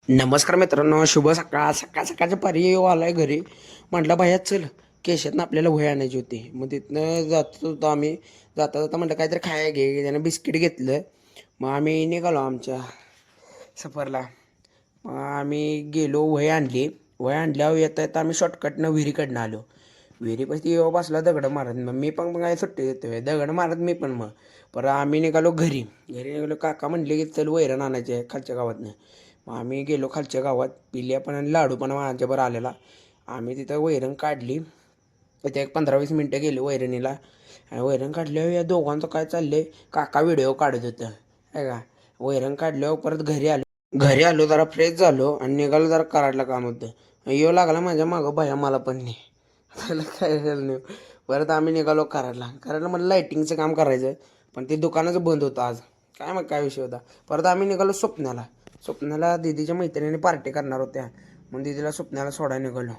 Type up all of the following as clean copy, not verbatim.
नमस्कार मित्रांनो, शुभ सकाळ. सकाळच्या पारी आलाय घरी. म्हटलं बाया चल केशातनं आपल्याला वही आणायची होती. मग तिथनं जात होतो आम्ही. जाता जाता म्हटलं काहीतरी खायला घे. त्यानं बिस्किट घेतलं. मग आम्ही निघालो आमच्या सफरला. मग आम्ही गेलो, वही आणली. वही आणल्यावर येता येता आम्ही शॉर्टकटनं विहिरीकडनं आलो. विहिरीपाशी येऊ बसला दगड मारत. मग मी पण काय सुट्टी देतोय दगड मारत मी पण. मग परत आम्ही निघालो घरी. घरी निघालो, काका म्हणले की चल वैरण आणायचे आहे खालच्या गावातनं. मग आम्ही गेलो खालच्या गावात. पिल्या पण आणि लाडू पण माझ्याबरोबर आलेला. आम्ही तिथं वैरण काढली. तिथे एक 15-20 मिनटं गेली वैरणीला. आणि वैरण काढल्यावर या दोघांचं काय चाललंय, काका व्हिडिओ काढत होतं आहे का. वैरण काढल्यावर परत घरी आलो. घरी आलो, जरा फ्रेश झालो आणि निघालो. जरा कराडला काम होतं. येऊ लागला माझ्या मागं भया, मला पण नाही त्याला काय झालं नाही. परत आम्ही निघालो कराडला मला लाईटिंगचं काम करायचं. पण ते दुकानच बंद होतं आज. काय मग काय विषय होता. परत आम्ही निघालो स्वप्नाला दीदीच्या मैत्रिणी पार्टी करणार होत्या. मग दीदीला स्वप्नाला सोडायला निघालो.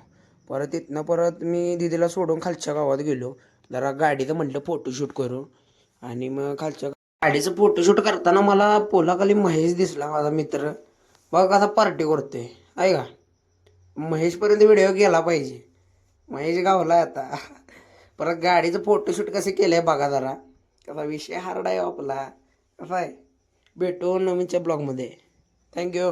परत तिथनं परत मी दीदीला सोडून खालच्या गावात गेलो. जरा गाडीचं म्हटलं फोटोशूट करू. आणि मग खालच्या गाडीचं फोटोशूट करताना मला पोलाखाली महेश दिसला, माझा मित्र. बघ कसा पार्टी करतोय आहे का. महेशपर्यंत व्हिडिओ गेला पाहिजे. महेश गावला आता. परत गाडीचं फोटोशूट कसं केलंय बघा जरा. कसा विषय हार्ड आहे आपला. कसा आहे. भेटू नवीनच्या ब्लॉगमध्ये. थँक्यू.